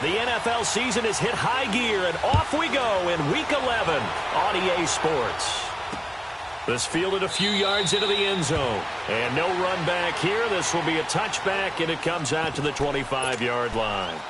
The NFL season has hit high gear, and off we go in Week 11 on EA Sports. This fielded a few yards into the end zone. And no run back here. This will be a touchback, and it comes out to the 25-yard line.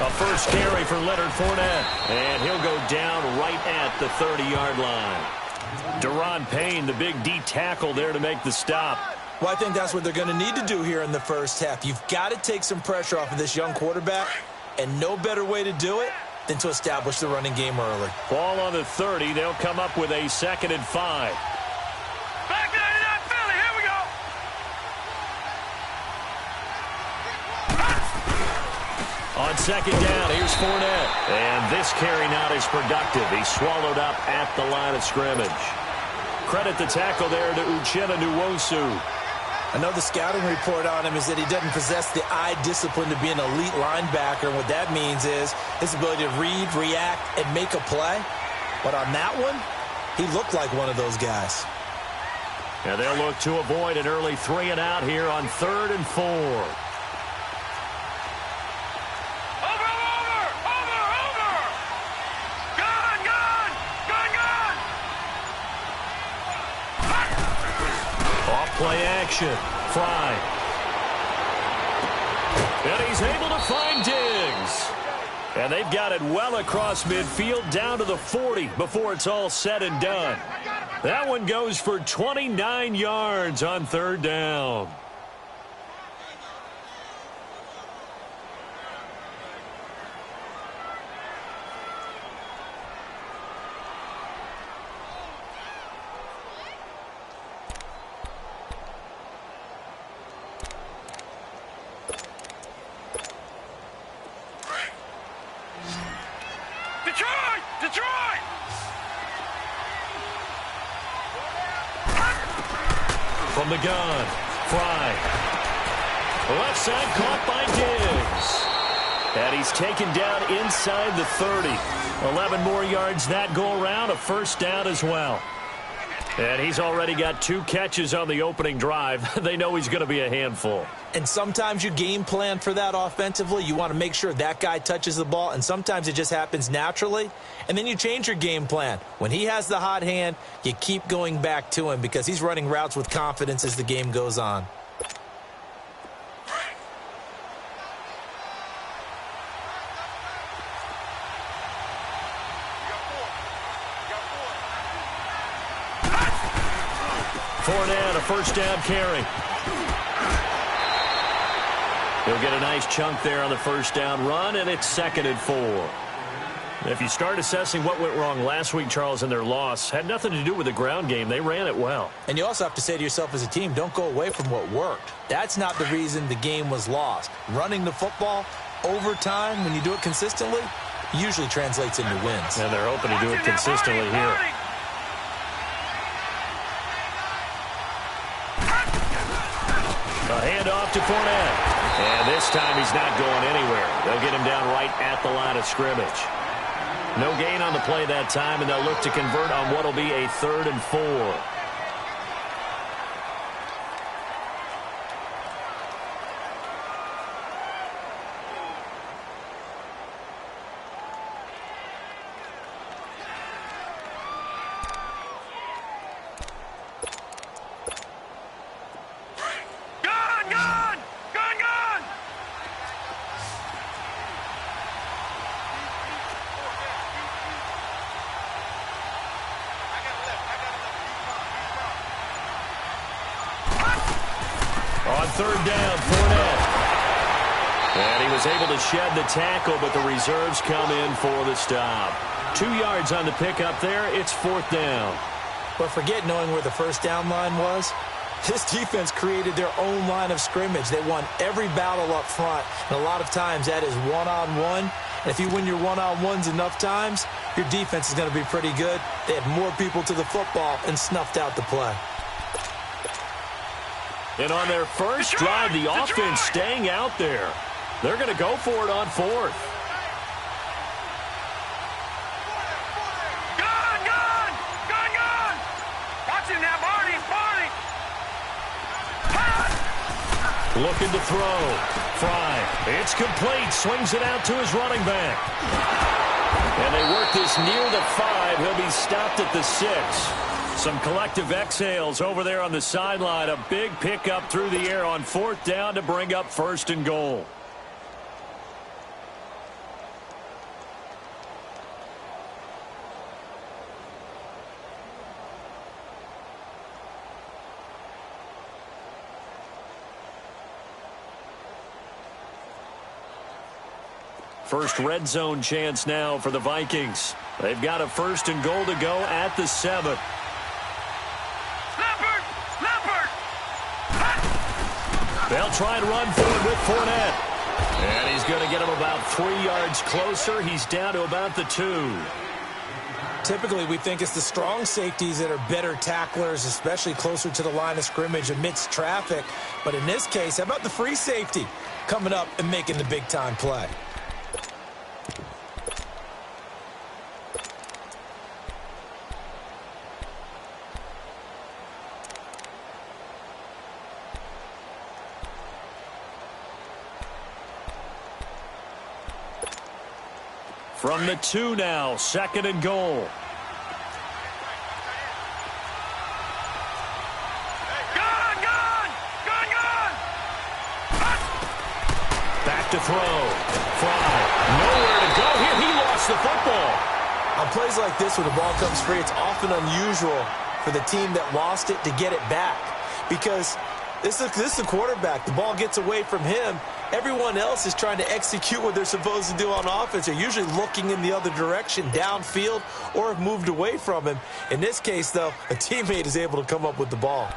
A first carry for Leonard Fournette, and he'll go down right at the 30-yard line. Deron Payne, the big D tackle there to make the stop. Well, I think that's what they're going to need to do here in the first half. You've got to take some pressure off of this young quarterback, and no better way to do it than to establish the running game early. Ball on the 30. They'll come up with a 2nd and 5. Back 99 Philly, here we go. On 2nd down, here's Fournette. And this carry not as productive. He's swallowed up at the line of scrimmage. Credit the tackle there to Uchenna Nwosu. I know the scouting report on him is that he doesn't possess the eye discipline to be an elite linebacker. And what that means is his ability to read, react, and make a play. But on that one, he looked like one of those guys. And they'll look to avoid an early 3 and out here on 3rd and 4. Play action. Fry. And he's able to find Diggs. And they've got it well across midfield down to the 40 before it's all said and done. That one goes for 29 yards on 3rd down. Detroit! From the gun, Fry. Left side caught by Diggs. And he's taken down inside the 30. 11 more yards that go around, a 1st down as well. And he's already got 2 catches on the opening drive. They know he's going to be a handful. And sometimes you game plan for that offensively. You want to make sure that guy touches the ball, and sometimes it just happens naturally. And then you change your game plan. When he has the hot hand, you keep going back to him because he's running routes with confidence as the game goes on. Fournette, a 1st down carry. He'll get a nice chunk there on the 1st down run, and it's 2nd and 4. If you start assessing what went wrong last week, Charles, in their loss, had nothing to do with the ground game. They ran it well. And you also have to say to yourself as a team, don't go away from what worked. That's not the reason the game was lost. Running the football over time, when you do it consistently, usually translates into wins. And they're hoping to do it consistently here. A handoff to Fournette. And this time he's not going anywhere. They'll get him down right at the line of scrimmage. No gain on the play that time, and they'll look to convert on what will be a 3rd and 4. On 3rd down, Fournette. And he was able to shed the tackle, but the reserves come in for the stop. 2 yards on the pickup there. It's 4th down. But forget knowing where the 1st down line was. This defense created their own line of scrimmage. They won every battle up front, and a lot of times that is one-on-one. And if you win your one-on-ones enough times, your defense is going to be pretty good. They had more people to the football and snuffed out the play. And on their first drive, the offense staying out there. They're going to go for it on fourth. Gun! Watch him now, Barney! Looking to throw. Fry. It's complete. Swings it out to his running back. And they work this near the 5. He'll be stopped at the 6. Some collective exhales over there on the sideline. A big pickup through the air on fourth down to bring up first and goal. First red zone chance now for the Vikings. They've got a first and goal to go at the 7. Leopard! They'll try and run for it with Fournette. And he's going to get him about 3 yards closer. He's down to about the 2. Typically, we think it's the strong safeties that are better tacklers, especially closer to the line of scrimmage amidst traffic. But in this case, how about the free safety coming up and making the big-time play? From the 2 now, second and goal. Gun! Back to throw. Fry. Nowhere to go here. He lost the football. On plays like this, when the ball comes free, it's often unusual for the team that lost it to get it back. Because this is the quarterback. The ball gets away from him. Everyone else is trying to execute what they're supposed to do on offense. They're usually looking in the other direction, downfield, or have moved away from him. In this case, though, a teammate is able to come up with the ball.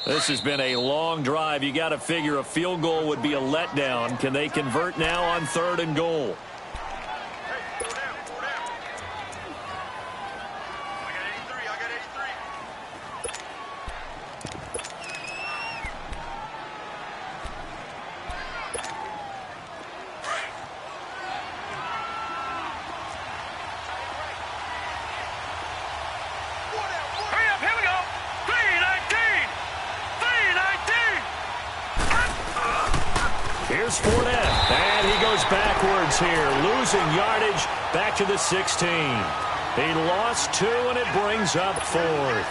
This has been a long drive. You got to figure a field goal would be a letdown. Can they convert now on third and goal? Here's Fournette, and he goes backwards here, losing yardage back to the 16. He lost 2, and it brings up fourth.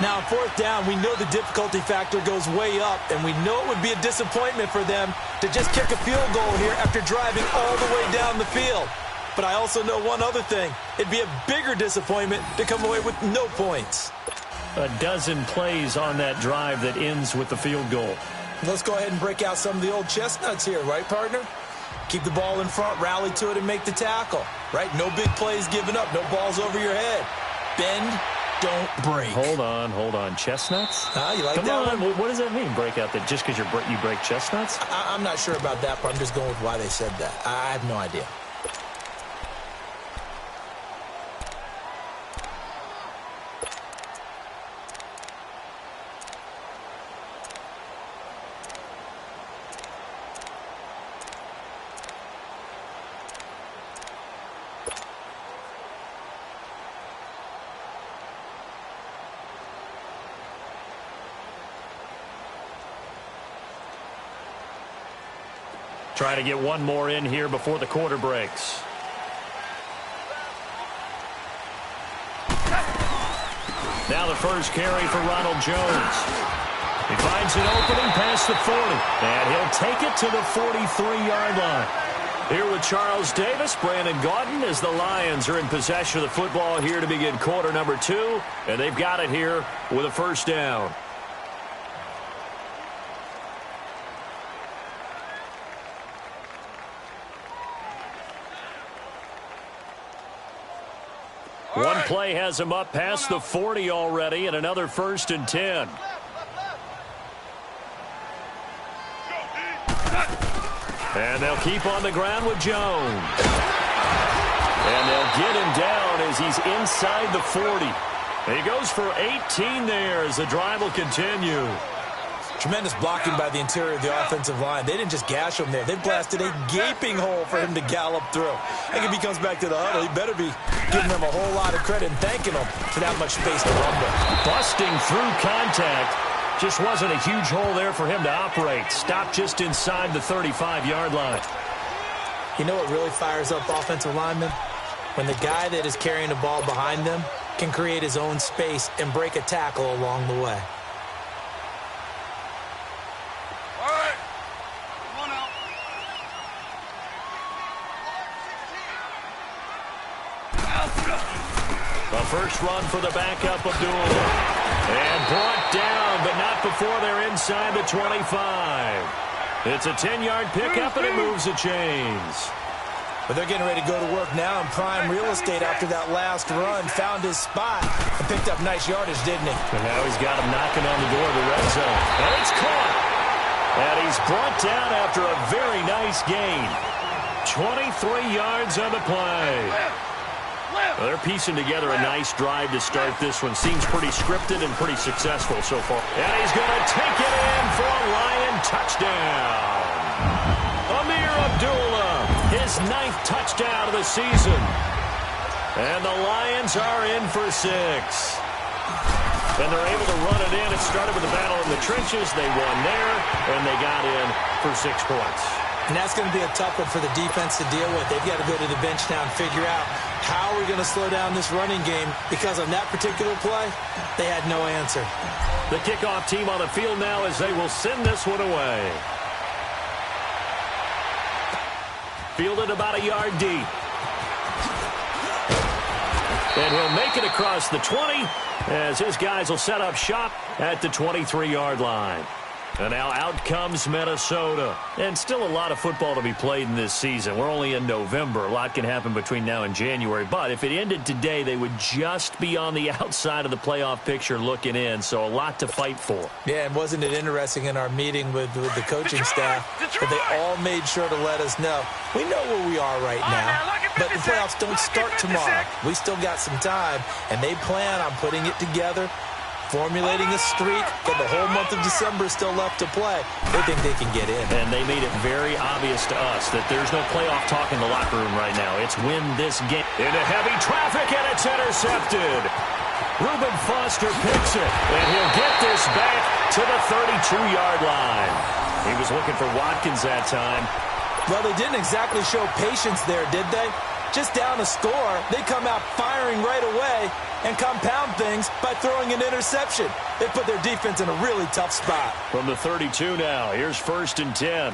Now, fourth down, we know the difficulty factor goes way up, and we know it would be a disappointment for them to just kick a field goal here after driving all the way down the field. But I also know one other thing. It'd be a bigger disappointment to come away with no points. A dozen plays on that drive that ends with the field goal. Let's go ahead and break out some of the old chestnuts here, right, partner? Keep the ball in front, rally to it, and make the tackle, right? No big plays given up, no balls over your head. Bend, don't break. Hold on. Chestnuts? You like Come that on. one? What does that mean, break out? That just because you break chestnuts? I'm not sure about that, but I'm just going with why they said that. I have no idea. Try to get one more in here before the quarter breaks. Now the first carry for Ronald Jones. He finds an opening past the 40, and he'll take it to the 43-yard line. Here with Charles Davis, Brandon Gaudin, as the Lions are in possession of the football here to begin quarter number 2. And they've got it here with a first down. One play has him up past the 40 already, and another 1st and 10. And they'll keep on the ground with Jones. And they'll get him down as he's inside the 40. He goes for 18 there as the drive will continue. Tremendous blocking by the interior of the offensive line. They didn't just gash him there. They blasted a gaping hole for him to gallop through. I think if he comes back to the huddle, he better be giving them a whole lot of credit and thanking them for that much space to rumble. Busting through contact. Just wasn't a huge hole there for him to operate. Stopped just inside the 35-yard line. You know what really fires up offensive linemen? When the guy that is carrying the ball behind them can create his own space and break a tackle along the way. The first run for the backup, Abdullah. And brought down, but not before they're inside the 25. It's a 10-yard pickup, and it moves the chains. But they're getting ready to go to work now in prime real estate after that last run. Found his spot and picked up nice yardage, didn't he? And now he's got him knocking on the door of the red zone. And it's caught. And he's brought down after a very nice gain. 23 yards on the play. Well, they're piecing together a nice drive to start this one. Seems pretty scripted and pretty successful so far. And he's going to take it in for a Lion touchdown. Amir Abdullah, his 9th touchdown of the season. And the Lions are in for 6. And they're able to run it in. It started with a battle in the trenches. They won there, and they got in for 6 points. And that's going to be a tough one for the defense to deal with. They've got to go to the bench now and figure out how we're going to slow down this running game, because on that particular play, they had no answer. The kickoff team on the field now as they will send this one away. Fielded about a yard deep. And he'll make it across the 20 as his guys will set up shop at the 23-yard line. And now out comes Minnesota. And still a lot of football to be played in this season. We're only in November. A lot can happen between now and January. But if it ended today, they would just be on the outside of the playoff picture looking in. So a lot to fight for. Yeah, and wasn't it interesting in our meeting with the coaching staff that they all made sure to let us know, we know where we are right now, but the playoffs don't start tomorrow. We still got some time, and they plan on putting it together, formulating a streak, and the whole month of December is still left to play. They think they can get in. And they made it very obvious to us that there's no playoff talk in the locker room right now. It's win this game. Into heavy traffic, and it's intercepted. Reuben Foster picks it, and he'll get this back to the 32-yard line. He was looking for Watkins that time. Well, they didn't exactly show patience there, did they? Just down a score, they come out firing right away and compound things by throwing an interception. They put their defense in a really tough spot. From the 32 now, here's 1st and 10.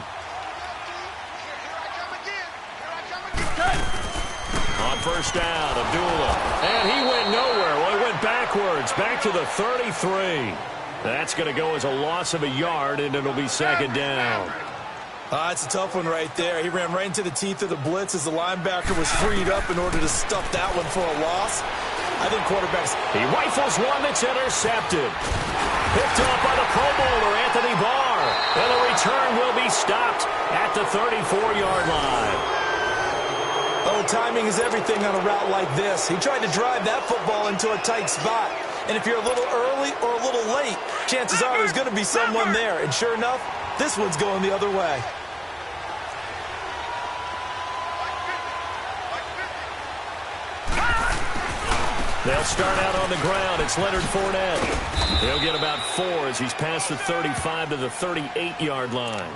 On first down, Abdullah. And he went nowhere. Well, he went backwards, back to the 33. That's going to go as a loss of a yard, and it'll be 2nd down. It's a tough one right there. He ran right into the teeth of the blitz as the linebacker was freed up in order to stuff that one for a loss. I think quarterbacks... He rifles one that's intercepted. Picked up by the Pro Bowler, Anthony Barr. And the return will be stopped at the 34-yard line. Oh, timing is everything on a route like this. He tried to drive that football into a tight spot. And if you're a little early or a little late, chances are there's going to be someone there. And sure enough, this one's going the other way. They'll start out on the ground. It's Leonard Fournette. He'll get about 4 as he's past the 35 to the 38-yard line.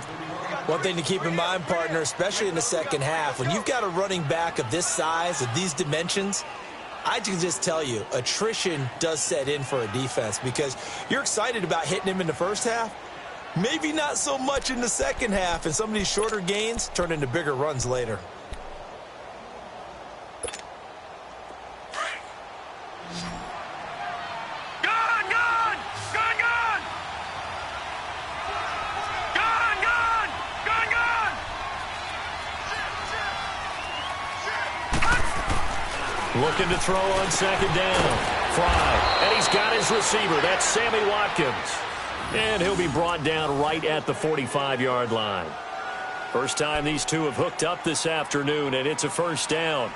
One thing to keep in mind, partner, especially in the second half, when you've got a running back of this size, of these dimensions, I can just tell you, attrition does set in for a defense because you're excited about hitting him in the first half. Maybe not so much in the second half, and some of these shorter gains turn into bigger runs later. Looking to throw on second down. Fry. And he's got his receiver. That's Sammy Watkins. And he'll be brought down right at the 45-yard line. First time these two have hooked up this afternoon, and it's a first down.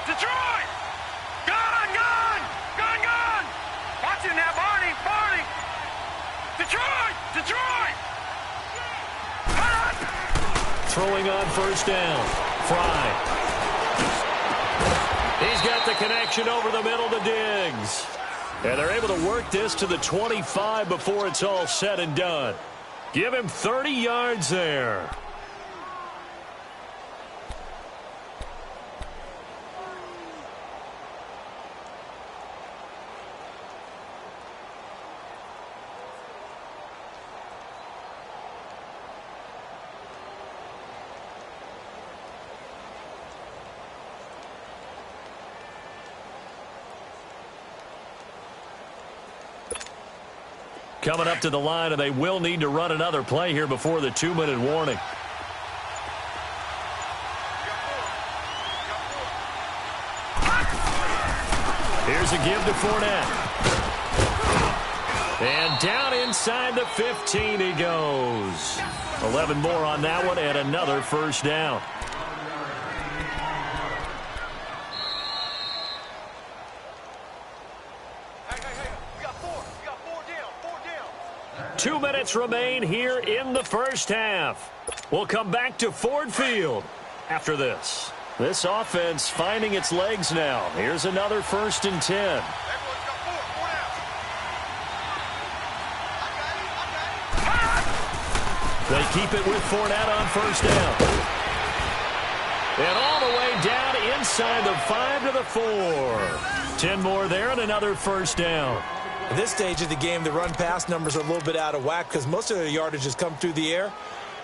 Detroit! Gun! Watch it now, Barney! Detroit! Throwing on first down. Fry. He's got the connection over the middle to Diggs. And they're able to work this to the 25 before it's all said and done. Give him 30 yards there. Coming up to the line, and they will need to run another play here before the 2-minute warning. Here's a give to Fournette. And down inside the 15 he goes. 11 more on that one, and another first down. We got four down. 2 minutes remain here in the first half. We'll come back to Ford Field after this. This offense finding its legs now. Here's another 1st and 10. They keep it with Fournette on first down. And all the way down inside the 5 to the 4. 10 more there and another first down. At this stage of the game, the run-pass numbers are a little bit out of whack because most of their yardage has come through the air.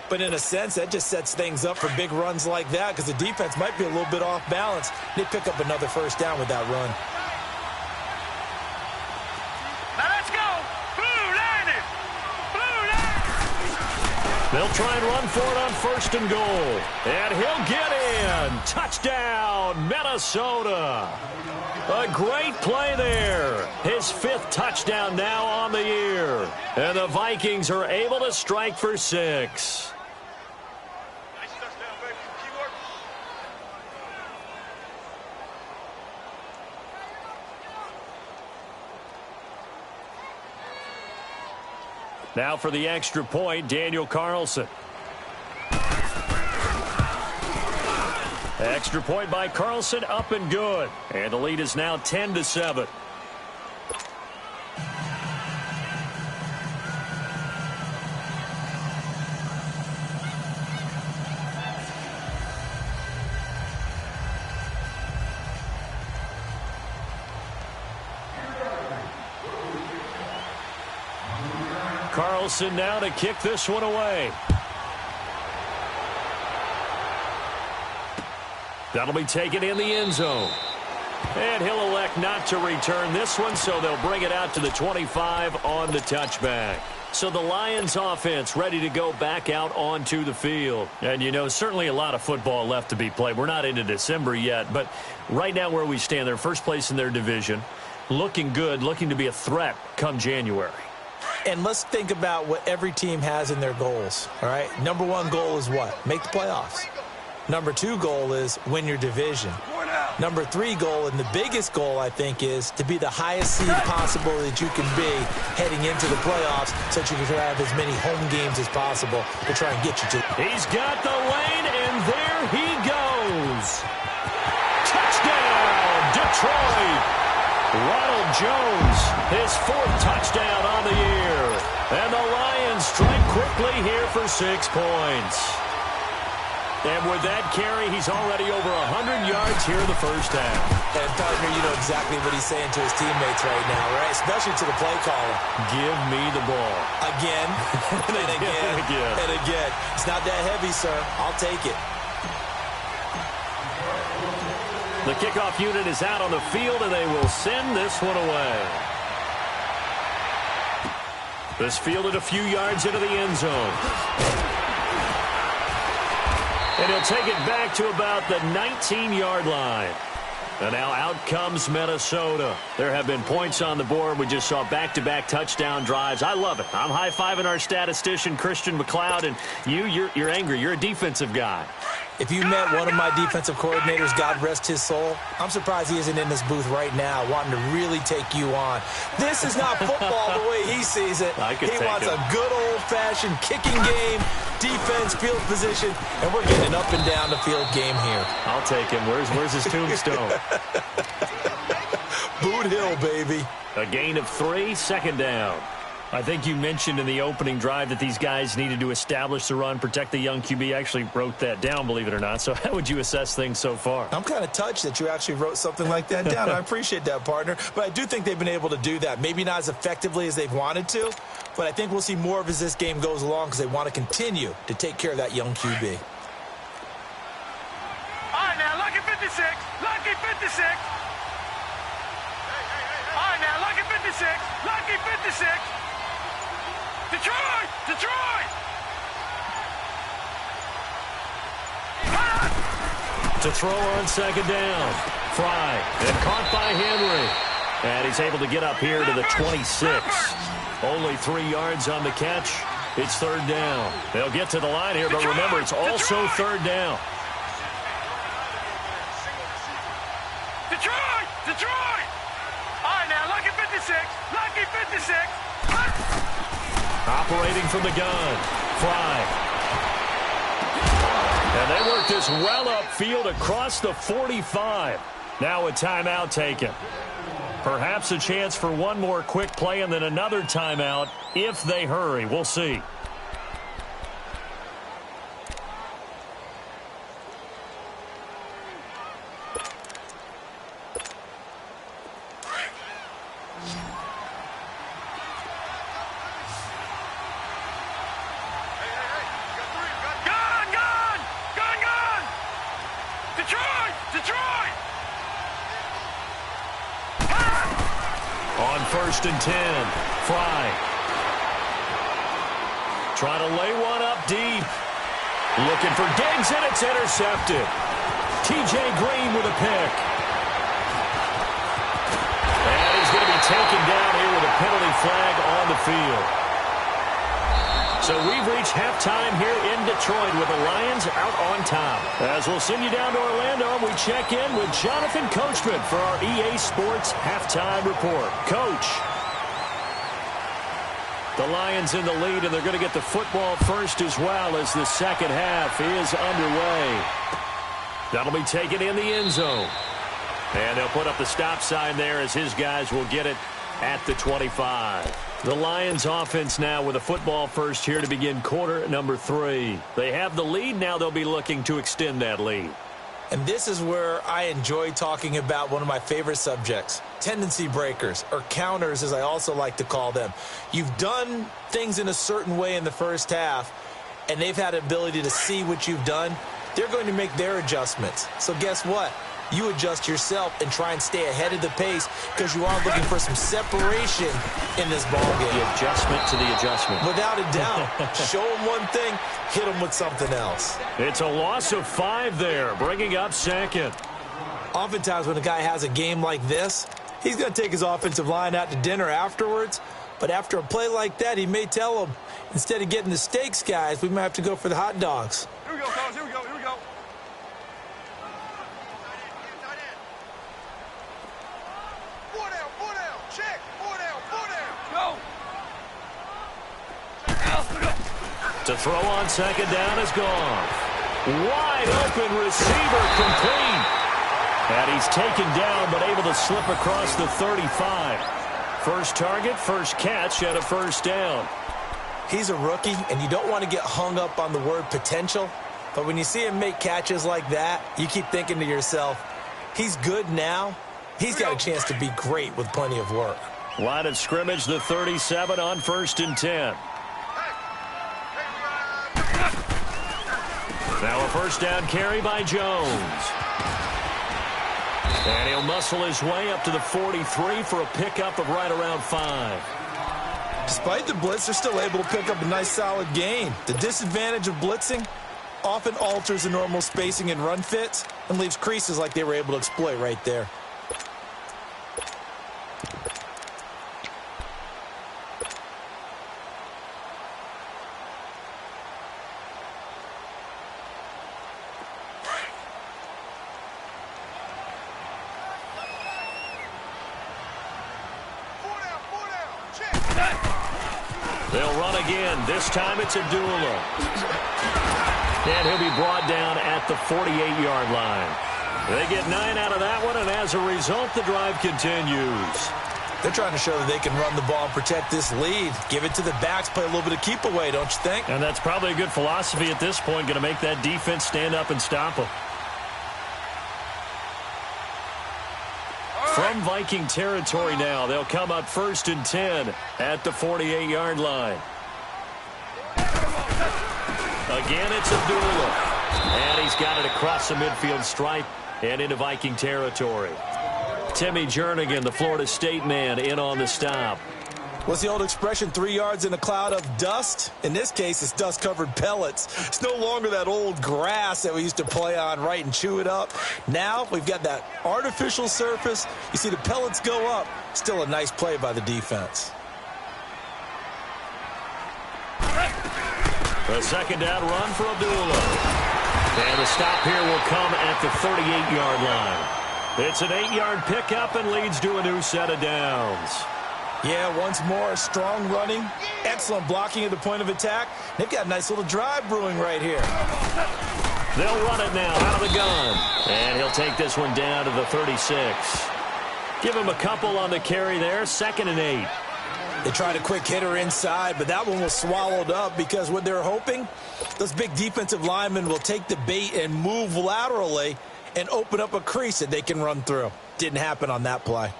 But in a sense, that just sets things up for big runs like that because the defense might be a little bit off balance. They pick up another first down with that run. Now let's go. Blue landed. They'll try and run for it on 1st and goal. And he'll get in. Touchdown, Minnesota. A great play there. His 5th touchdown now on the year. And the Vikings are able to strike for 6. Nice touchdown, baby. Keep working. Now for the extra point, Daniel Carlson. Extra point by Carlson, up and good. And the lead is now 10-7. Carlson now to kick this one away. That'll be taken in the end zone. And he'll elect not to return this one, so they'll bring it out to the 25 on the touchback. So the Lions offense ready to go back out onto the field. And, you know, certainly a lot of football left to be played. We're not into December yet, but right now where we stand, they're first place in their division. Looking good, looking to be a threat come January. And let's think about what every team has in their goals, all right? Number 1 goal is what? Make the playoffs. Number 2 goal is win your division. Number 3 goal, and the biggest goal, I think, is to be the highest seed possible that you can be heading into the playoffs so that you can have as many home games as possible to try and get you to. He's got the lane, and there he goes. Touchdown, Detroit. Ronald Jones, his 4th touchdown on the year. And the Lions strike quickly here for 6 points. And with that carry, he's already over 100 yards here in the first half. And, partner, you know exactly what he's saying to his teammates right now, right? Especially to the play caller. Give me the ball. Again, and again, and again. It's not that heavy, sir. I'll take it. The kickoff unit is out on the field, and they will send this one away. This fielded a few yards into the end zone. And he'll take it back to about the 19-yard line. And now out comes Minnesota. There have been points on the board. We just saw back-to-back touchdown drives. I love it. I'm high-fiving our statistician, Christian McLeod, and you're angry. You're a defensive guy. If you met one of my defensive coordinators, God rest his soul, I'm surprised he isn't in this booth right now wanting to really take you on. This is not football the way he sees it. He wants a good old-fashioned kicking game, defense, field position, and we're getting an up-and-down the field game here. I'll take him. Where's his tombstone? Boot Hill, baby. A gain of 3, 2nd down. I think you mentioned in the opening drive that these guys needed to establish the run, protect the young QB. I actually wrote that down, believe it or not. So how would you assess things so far? I'm kind of touched that you actually wrote something like that down. I appreciate that, partner. But I do think they've been able to do that. Maybe not as effectively as they've wanted to, but I think we'll see more of as this game goes along because they want to continue to take care of that young QB. All right, now, lucky 56. Lucky 56. All right, now, lucky 56. Lucky 56. Detroit! Detroit! To throw on 2nd down. Fry. And caught by Henry. And he's able to get up here to the 26. Only 3 yards on the catch. It's 3rd down. They'll get to the line here, but remember, it's also 3rd down. Detroit! Detroit! All right, now, lucky 56. Lucky 56. Operating from the gun. Fry. And they work this well upfield across the 45. Now a timeout taken. Perhaps a chance for one more quick play and then another timeout if they hurry. We'll see. On 1st and 10, Fry. Trying to lay one up deep. Looking for Diggs, and it's intercepted. T.J. Green with a pick. And he's going to be taken down here with a penalty flag on the field. So we've reached halftime here in Detroit with the Lions out on top. As we'll send you down to Orlando, we check in with Jonathan Coachman for our EA Sports Halftime Report. Coach. The Lions in the lead, and they're going to get the football first as well as the second half is underway. That'll be taken in the end zone. And they'll put up the stop sign there as his guys will get it at the 25. The Lions offense now with a football first here to begin quarter number 3. They have the lead. Now they'll be looking to extend that lead. And this is where I enjoy talking about one of my favorite subjects, tendency breakers, or counters as I also like to call them. You've done things in a certain way in the first half, and they've had the ability to see what you've done. They're going to make their adjustments. So guess what? You adjust yourself and try and stay ahead of the pace because you are looking for some separation in this ball game. The adjustment to the adjustment. Without a doubt. Show them one thing, hit them with something else. It's a loss of 5 there, bringing up 2nd. Oftentimes when a guy has a game like this, he's going to take his offensive line out to dinner afterwards. But after a play like that, he may tell them, instead of getting the steaks, guys, we might have to go for the hot dogs. Here we go, fellas. Here we go. Here we go. To throw on 2nd down is gone. Wide open receiver complete. And he's taken down, but able to slip across the 35. First target, first catch, and a first down. He's a rookie, and you don't want to get hung up on the word potential. But when you see him make catches like that, you keep thinking to yourself, he's good now. He's got a chance to be great with plenty of work. Line of scrimmage, the 37 on 1st and 10. Now a first down carry by Jones. And he'll muscle his way up to the 43 for a pickup of right around 5. Despite the blitz, they're still able to pick up a nice solid gain. The disadvantage of blitzing often alters the normal spacing and run fits and leaves creases like they were able to exploit right there. They'll run again. This time it's Abdullah. And he'll be brought down at the 48-yard line. They get 9 out of that one, and as a result, the drive continues. They're trying to show that they can run the ball and protect this lead. Give it to the backs, play a little bit of keep away, don't you think? And that's probably a good philosophy at this point, going to make that defense stand up and stop them. From Viking territory now, they'll come up 1st and 10 at the 48-yard line. Again, it's Abdullah. And he's got it across the midfield stripe and into Viking territory. Timmy Jernigan, the Florida State man, in on the stop. What's the old expression, 3 yards in a cloud of dust? In this case, it's dust-covered pellets. It's no longer that old grass that we used to play on, right, and chew it up. Now we've got that artificial surface. You see the pellets go up. Still a nice play by the defense. A second down run for Abdullah. And the stop here will come at the 38-yard line. It's an 8-yard pickup and leads to a new set of downs. Yeah, once more, strong running, excellent blocking at the point of attack. They've got a nice little drive brewing right here. They'll run it now out of the gun. And he'll take this one down to the 36. Give him a couple on the carry there, 2nd and 8. They tried a quick hitter inside, but that one was swallowed up because what they're hoping, those big defensive linemen will take the bait and move laterally and open up a crease that they can run through. Didn't happen on that play.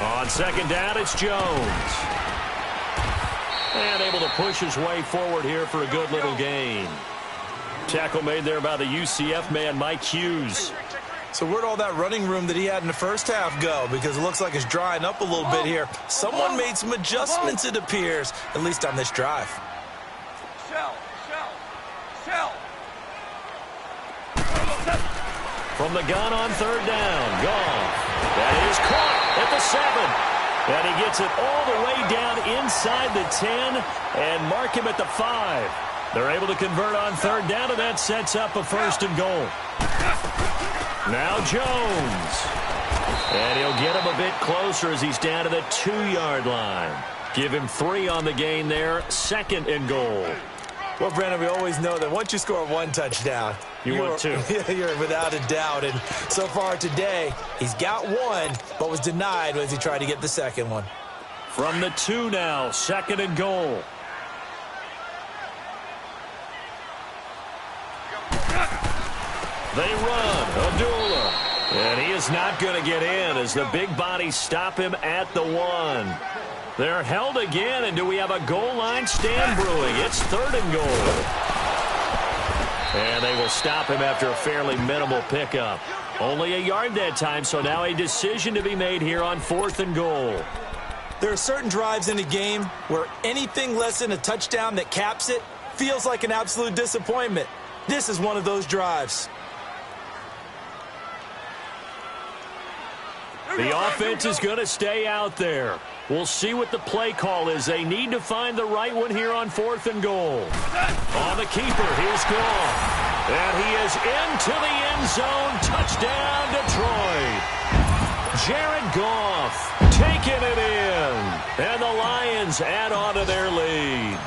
On second down, it's Jones. And able to push his way forward here for a good little gain. Tackle made there by the UCF man, Mike Hughes. So where'd all that running room that he had in the first half go? Because it looks like it's drying up a little bit here. Someone made some adjustments, it appears, at least on this drive. Shell. From the gun on 3rd down, Goff. That is caught at the 7. And he gets it all the way down inside the 10 and mark him at the 5. They're able to convert on 3rd down, and that sets up a 1st and goal. Now Jones. And he'll get him a bit closer as he's down to the 2-yard line. Give him 3 on the gain there, 2nd and goal. Well, Brandon, we always know that once you score 1 touchdown, you want 2. You're without a doubt. And so far today, he's got 1, but was denied as he tried to get the 2nd one. From the 2 now, 2nd and goal. They run. Abdullah. And he is not going to get in as the big bodies stop him at the 1. They're held again, and do we have a goal line stand brewing? It's 3rd and goal. And they will stop him after a fairly minimal pickup. Only a yard that time, so now a decision to be made here on 4th and goal. There are certain drives in a game where anything less than a touchdown that caps it feels like an absolute disappointment. This is one of those drives. The offense is going to stay out there. We'll see what the play call is. They need to find the right one here on 4th and goal. On the keeper, here's Goff. And he is into the end zone. Touchdown, Detroit. Jared Goff taking it in. And the Lions add on to their lead.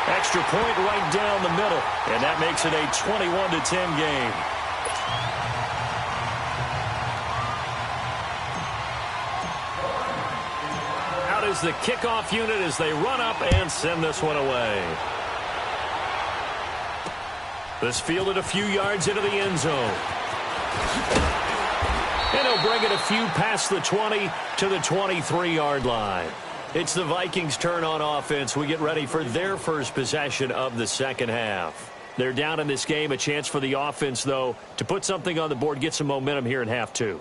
Extra point right down the middle. And that makes it a 21-10 game. Out is the kickoff unit as they run up and send this one away. This fielded a few yards into the end zone. And he'll bring it a few past the 20 to the 23-yard line. It's the Vikings' turn on offense. We get ready for their first possession of the second half. They're down in this game. A chance for the offense, though, to put something on the board, get some momentum here in half two.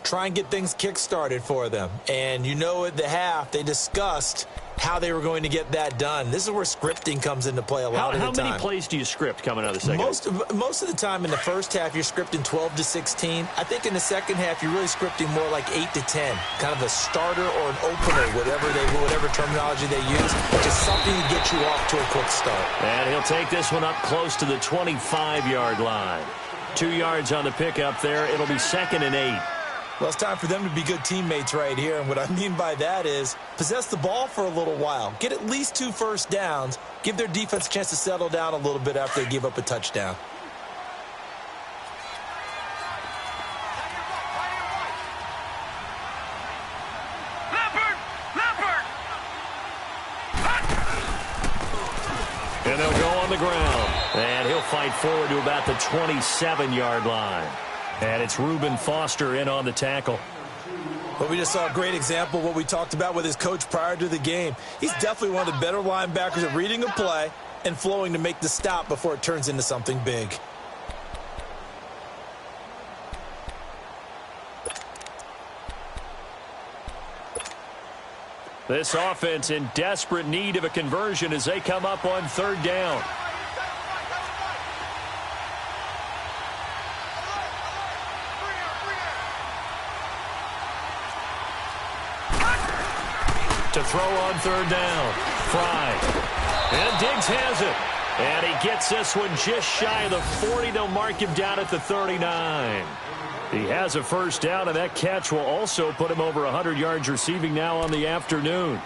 Try and get things kick-started for them. And you know at the half, they discussed how they were going to get that done. This is where scripting comes into play a lot of the time. How many plays do you script coming out of the second half? Most of the time in the first half, you're scripting 12 to 16. I think in the second half, you're really scripting more like 8 to 10. Kind of a starter or an opener, whatever terminology they use. Just something to get you off to a quick start. And he'll take this one up close to the 25-yard line. 2 yards on the pickup there. It'll be 2nd and 8. Well, it's time for them to be good teammates right here. And what I mean by that is possess the ball for a little while. Get at least 2 first downs. Give their defense a chance to settle down a little bit after they give up a touchdown. And they'll go on the ground. And he'll fight forward to about the 27-yard line. And it's Reuben Foster in on the tackle. Well, we just saw a great example of what we talked about with his coach prior to the game. He's definitely one of the better linebackers at reading a play and flowing to make the stop before it turns into something big. This offense in desperate need of a conversion as they come up on 3rd down. To throw on 3rd down. Fry. And Diggs has it. And he gets this one just shy of the 40. They'll mark him down at the 39. He has a first down, and that catch will also put him over 100 yards receiving now on the afternoon.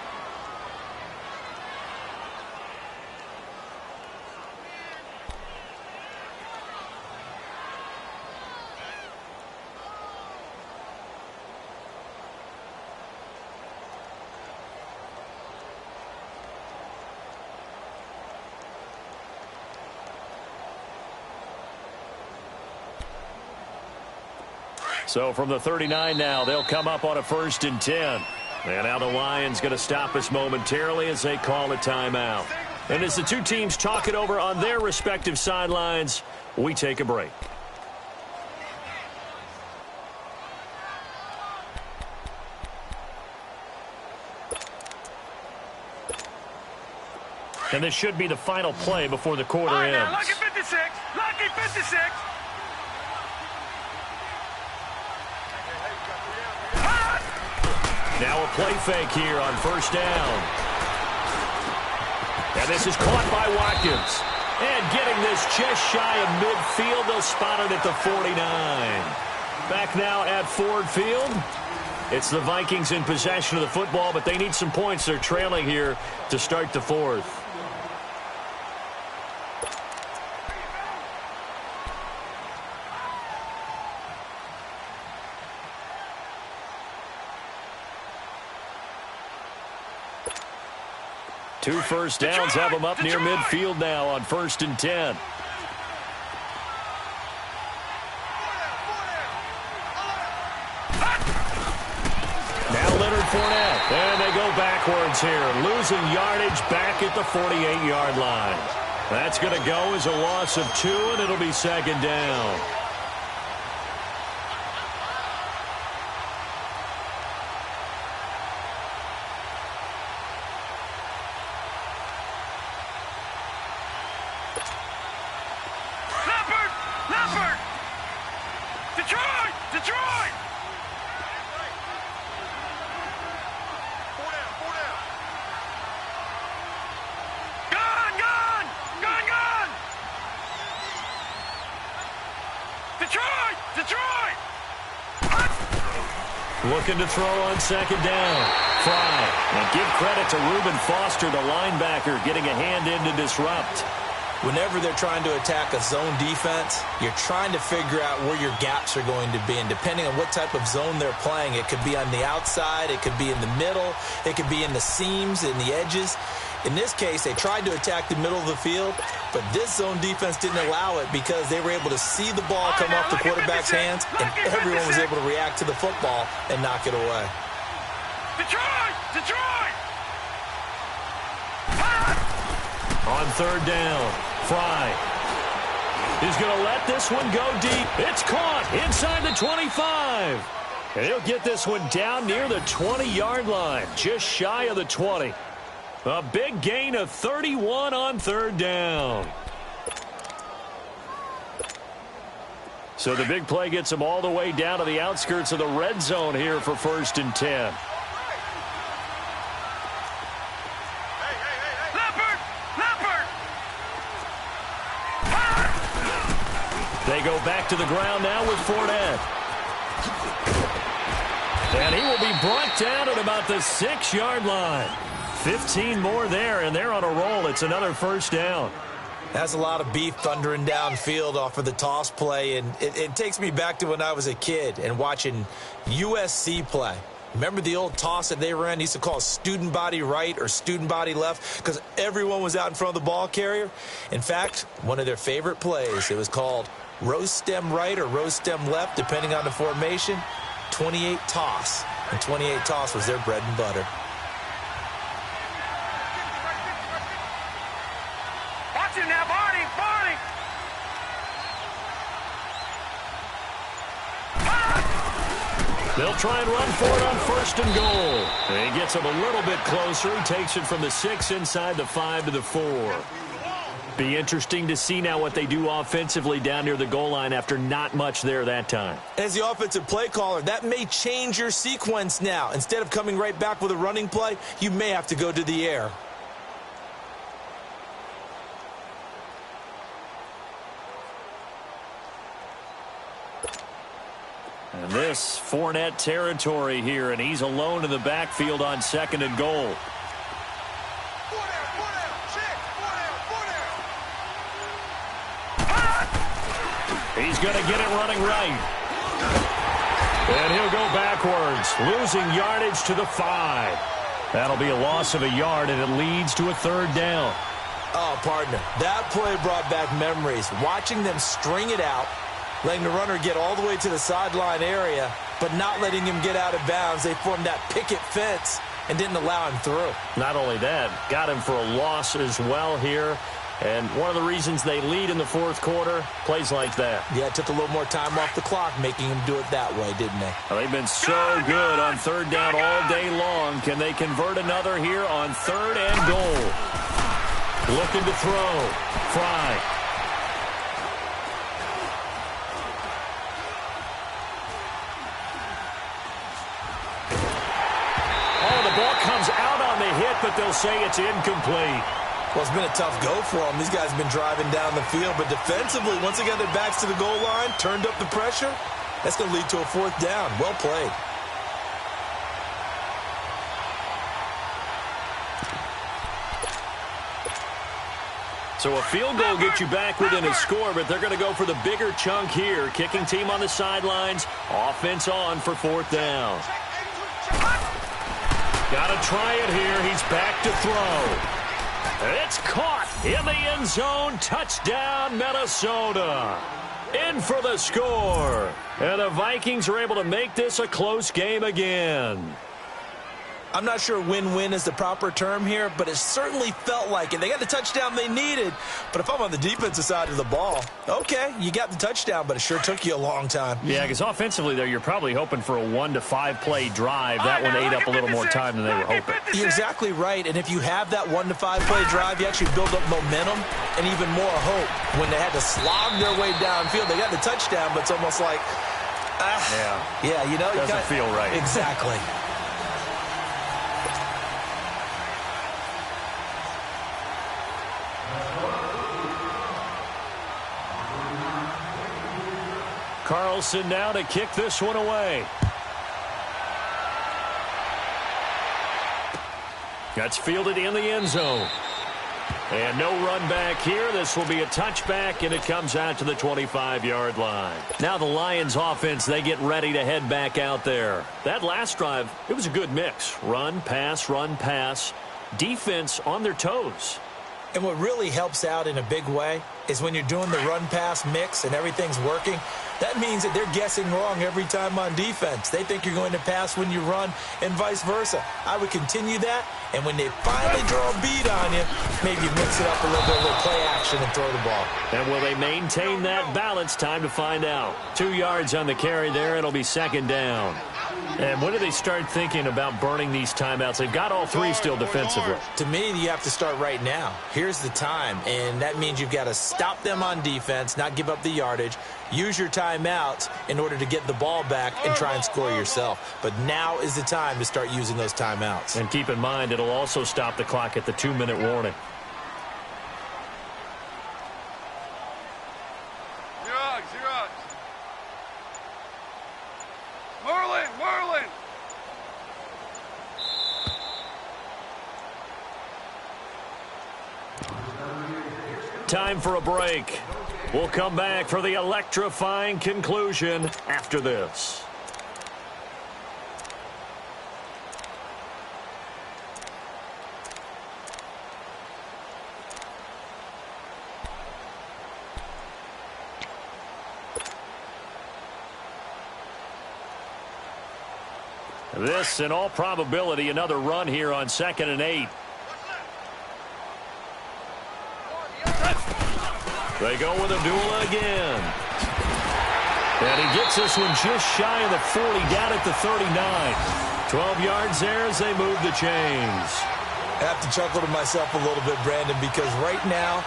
So from the 39 now, they'll come up on a 1st and 10. And now the Lions going to stop us momentarily as they call a timeout. And as the two teams talk it over on their respective sidelines, we take a break. And this should be the final play before the quarter ends. Now, lucky 56. Lucky 56. Now a play fake here on 1st down. And this is caught by Watkins. And getting this just shy of midfield. They'll spot it at the 49. Back now at Ford Field. It's the Vikings in possession of the football, but they need some points. They're trailing here to start the 4th. Two first downs have them up near midfield now on 1st and 10. Now Leonard Fournette. And they go backwards here. Losing yardage back at the 48-yard line. That's going to go as a loss of 2, and it'll be 2nd down. Looking to throw on second down. Fry. And give credit to Reuben Foster, the linebacker, getting a hand in to disrupt. Whenever they're trying to attack a zone defense, you're trying to figure out where your gaps are going to be. And depending on what type of zone they're playing, it could be on the outside, it could be in the middle, it could be in the seams, in the edges. In this case, they tried to attack the middle of the field, but this zone defense didn't allow it because they were able to see the ball come off the quarterback's hands, and everyone was able to react to the football and knock it away. Detroit! Detroit! On third down, Fry is going to let this one go deep. It's caught inside the 25. And he'll get this one down near the 20-yard line, just shy of the 20. A big gain of 31 on third down. So the big play gets him all the way down to the outskirts of the red zone here for 1st and 10. They go back to the ground now with Fournette. And he will be brought down at about the 6-yard line. 15 more there, and they're on a roll. It's another first down. That's a lot of beef thundering downfield off of the toss play, and it takes me back to when I was a kid and watching USC play. Remember the old toss that they ran? They used to call student body right or student body left because everyone was out in front of the ball carrier. In fact, one of their favorite plays, it was called rose stem right or rose stem left, depending on the formation. 28 toss. And 28 toss was their bread and butter. Watch it now, Barney! Barney! They'll try and run for it on 1st and goal. And he gets him a little bit closer. He takes it from the 6 inside the 5 to the 4. Be interesting to see now what they do offensively down near the goal line after not much there that time. As the offensive play caller, that may change your sequence now. Instead of coming right back with a running play, you may have to go to the air. And this Fournette territory here, and he's alone in the backfield on 2nd and goal. He's going to get it running right. And he'll go backwards, losing yardage to the 5. That'll be a loss of a yard, and it leads to a 3rd down. Oh, partner, that play brought back memories. Watching them string it out, letting the runner get all the way to the sideline area, but not letting him get out of bounds. They formed that picket fence and didn't allow him through. Not only that, got him for a loss as well here. And one of the reasons they lead in the 4th quarter, plays like that. Yeah, it took a little more time off the clock, making him do it that way, didn't they? Well, they've been so good on 3rd down all day long. Can they convert another here on 3rd and goal? Looking to throw. Fry. Oh, the ball comes out on the hit, but they'll say it's incomplete. Well, it's been a tough go for them. These guys have been driving down the field, but defensively, once they got their backs to the goal line, turned up the pressure, that's going to lead to a 4th down. Well played. So a field goal gets you back within a score, but they're going to go for the bigger chunk here. Kicking team on the sidelines, offense on for 4th down. Got to try it here. He's back to throw. It's caught in the end zone. Touchdown, Minnesota. In for the score. And the Vikings are able to make this a close game again. I'm not sure win-win is the proper term here, but it certainly felt like it. They got the touchdown they needed, but if I'm on the defensive side of the ball, okay, you got the touchdown, but it sure took you a long time. Yeah, because offensively there, you're probably hoping for a 1 to 5 play drive. That one ate up a little more time than they were hoping. You're exactly right, and if you have that 1 to 5 play drive, you actually build up momentum and even more hope. When they had to slog their way downfield, they got the touchdown, but it's almost like, yeah, you know, doesn't feel right. Exactly. Carlson now to kick this one away. That's fielded in the end zone. And no run back here. This will be a touchback, and it comes out to the 25-yard line. Now the Lions offense, they get ready to head back out there. That last drive, it was a good mix. Run, pass, defense on their toes. And what really helps out in a big way is when you're doing the run-pass mix and everything's working, that means that they're guessing wrong every time on defense. They think you're going to pass when you run and vice versa. I would continue that, and when they finally draw a beat on you, maybe mix it up a little bit with play action and throw the ball. And will they maintain that balance? Time to find out. 2 yards on the carry there. It'll be second down. And when do they start thinking about burning these timeouts? They've got all three still defensively. To me, you have to start right now. Here's the time, and that means you've got to stop them on defense, not give up the yardage, use your timeouts in order to get the ball back and try and score yourself. But now is the time to start using those timeouts. And keep in mind, it'll also stop the clock at the 2-minute warning. Merlin! Time for a break. We'll come back for the electrifying conclusion after this. This, in all probability, another run here on 2nd and 8. They go with Abdullah again. And he gets this one just shy of the 40, down at the 39. 12 yards there as they move the chains. I have to chuckle to myself a little bit, Brandon, because right now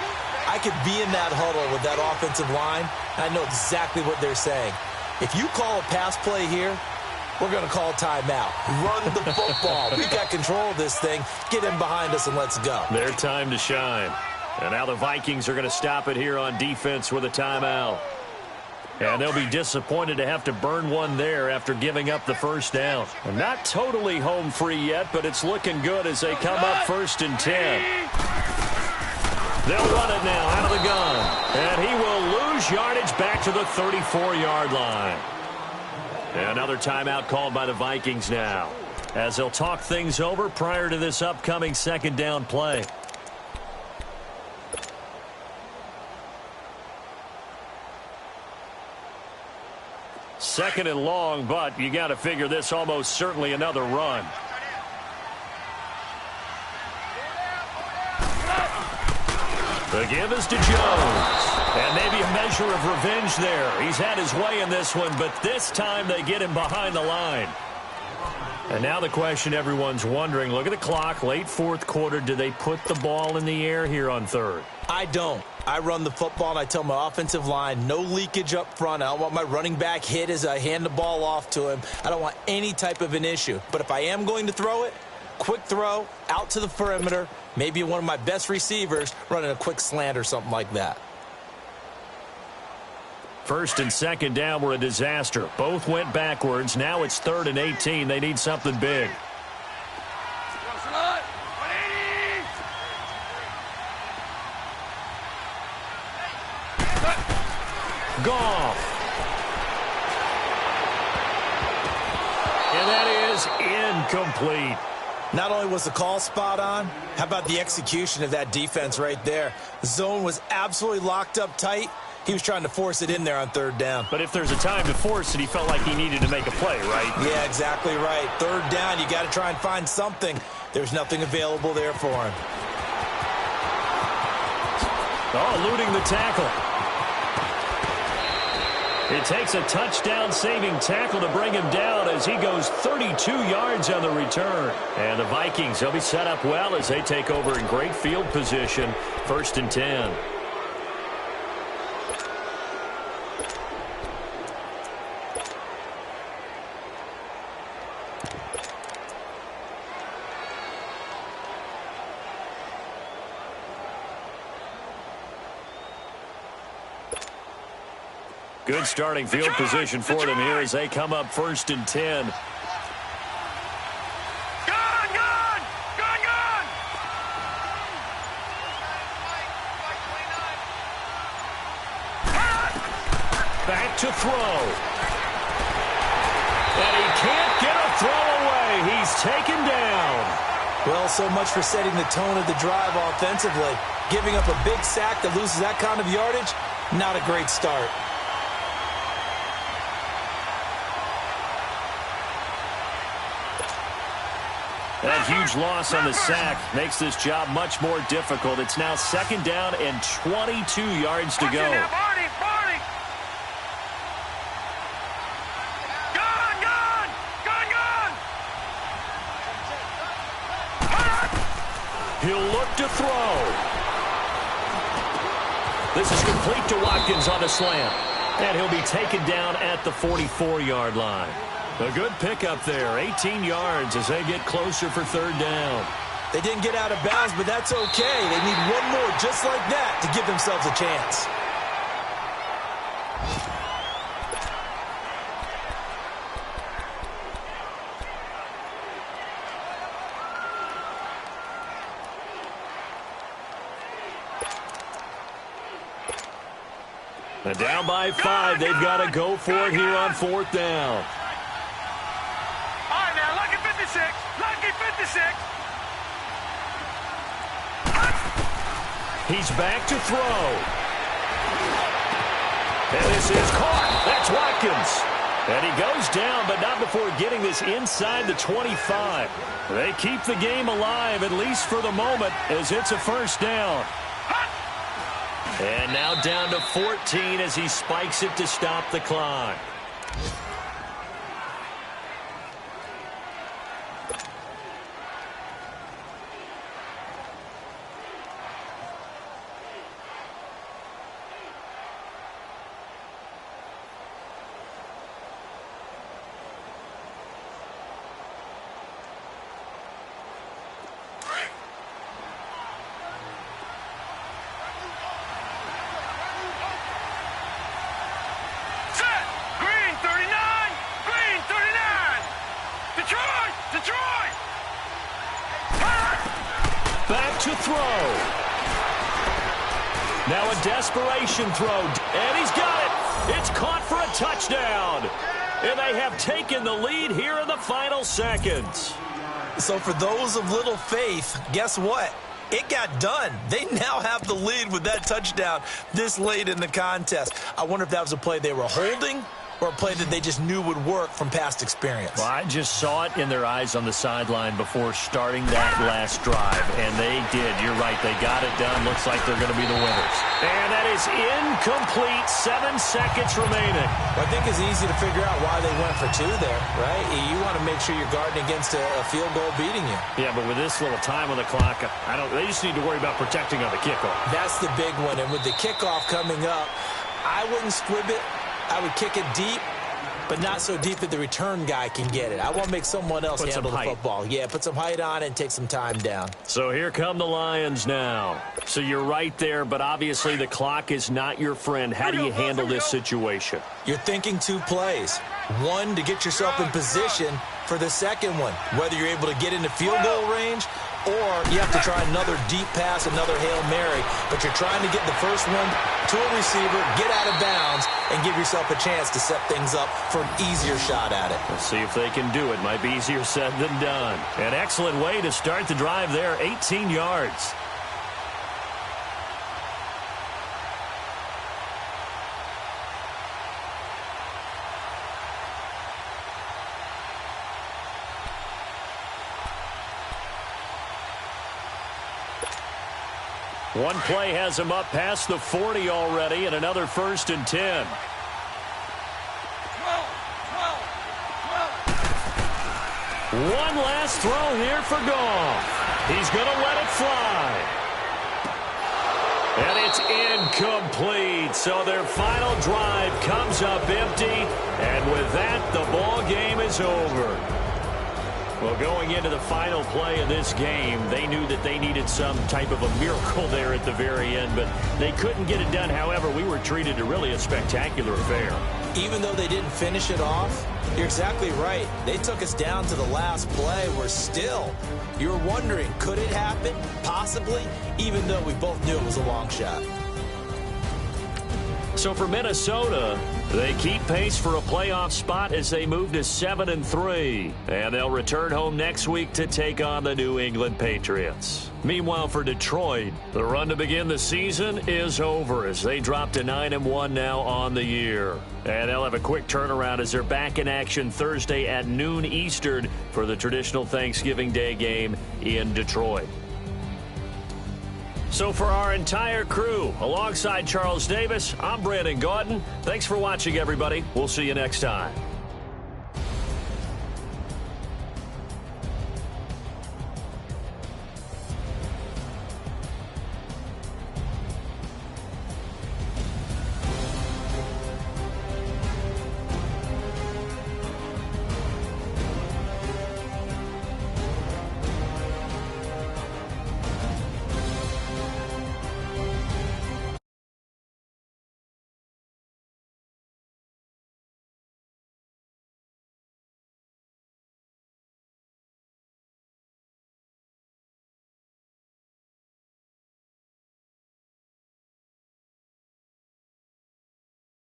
I could be in that huddle with that offensive line, and I know exactly what they're saying. If you call a pass play here, we're going to call timeout. Run the football. We got control of this thing. Get in behind us and let's go. Their time to shine. And now the Vikings are going to stop it here on defense with a timeout. And they'll be disappointed to have to burn one there after giving up the first down. And not totally home free yet, but it's looking good as they come up 1st and 10. They'll run it now out of the gun. And he will lose yardage back to the 34-yard line. Another timeout called by the Vikings now, as they'll talk things over prior to this upcoming 2nd down play. Second and long, but you got to figure this almost certainly another run. The give is to Jones. And maybe a measure of revenge there. He's had his way in this one, but this time they get him behind the line. And now the question everyone's wondering, look at the clock, late 4th quarter, do they put the ball in the air here on 3rd? I don't. I run the football, and I tell my offensive line, no leakage up front. I don't want my running back hit as I hand the ball off to him. I don't want any type of an issue. But if I am going to throw it, quick throw, out to the perimeter, maybe one of my best receivers running a quick slant or something like that. 1st and 2nd down were a disaster. Both went backwards. Now it's 3rd and 18. They need something big. Goff. And that is incomplete. Not only was the call spot on, how about the execution of that defense right there? The zone was absolutely locked up tight. He was trying to force it in there on 3rd down. But if there's a time to force it, he felt like he needed to make a play, right? Yeah, exactly right. 3rd down, you got to try and find something. There's nothing available there for him. Oh, eluding the tackle. It takes a touchdown-saving tackle to bring him down as he goes 32 yards on the return. And the Vikings, they'll be set up well as they take over in great field position. 1st and 10. Good starting field position for them here as they come up 1st and 10. Gun! to throw. And he can't get a throw away. He's taken down. Well, so much for setting the tone of the drive offensively. Giving up a big sack that loses that kind of yardage, not a great start. That huge loss on the sack makes this job much more difficult. It's now 2nd down and 22 yards to go. Barney! He'll look to throw. This is complete to Watkins on the slant. And he'll be taken down at the 44-yard line. A good pickup there, 18 yards as they get closer for 3rd down. They didn't get out of bounds, but that's okay. They need one more just like that to give themselves a chance. And down by 5, they've got to go for it here on 4th down. All right, now, lucky 56. Lucky 56. He's back to throw. And this is caught. That's Watkins. And he goes down, but not before getting this inside the 25. They keep the game alive, at least for the moment, as it's a 1st down. And now down to 14 as he spikes it to stop the clock. Back to throw. Now a desperation throw, and he's got it. It's caught for a touchdown. And they have taken the lead here in the final seconds. So for those of little faith, guess what? It got done. They now have the lead with that touchdown this late in the contest. I wonder if that was a play they were holding or a play that they just knew would work from past experience. Well, I just saw it in their eyes on the sideline before starting that last drive, and they did. You're right. They got it done. Looks like they're going to be the winners. And that is incomplete. 7 seconds remaining. Well, I think it's easy to figure out why they went for 2 there, right? You want to make sure you're guarding against a field goal beating you. Yeah, but with this little time on the clock, they just need to worry about protecting on the kickoff. That's the big one. And with the kickoff coming up, I wouldn't squib it. I would kick it deep, but not so deep that the return guy can get it. I want to make someone else handle the football. Yeah, put some height on it and take some time down. So here come the Lions now. So you're right there, but obviously the clock is not your friend. How do you handle this situation? You're thinking 2 plays. One, to get yourself in position for the second one, whether you're able to get into field goal range or you have to try another deep pass, another Hail Mary, but you're trying to get the first one to a receiver, get out of bounds, and give yourself a chance to set things up for an easier shot at it. Let's see if they can do it. Might be easier said than done. An excellent way to start the drive there, 18 yards. One play has him up past the 40 already, and another 1st and 10. One last throw here for Goff. He's going to let it fly. And it's incomplete. So their final drive comes up empty. And with that, the ball game is over. Well, going into the final play of this game, they knew that they needed some type of a miracle there at the very end, but they couldn't get it done. However, we were treated to really a spectacular affair. Even though they didn't finish it off, you're exactly right. They took us down to the last play. We're still, you were wondering, could it happen? Possibly, even though we both knew it was a long shot. So for Minnesota, they keep pace for a playoff spot as they move to 7-3. And they'll return home next week to take on the New England Patriots. Meanwhile, for Detroit, the run to begin the season is over as they drop to 9-1 now on the year. And they'll have a quick turnaround as they're back in action Thursday at noon Eastern for the traditional Thanksgiving Day game in Detroit. So for our entire crew, alongside Charles Davis, I'm Brandon Gaudin. Thanks for watching, everybody. We'll see you next time.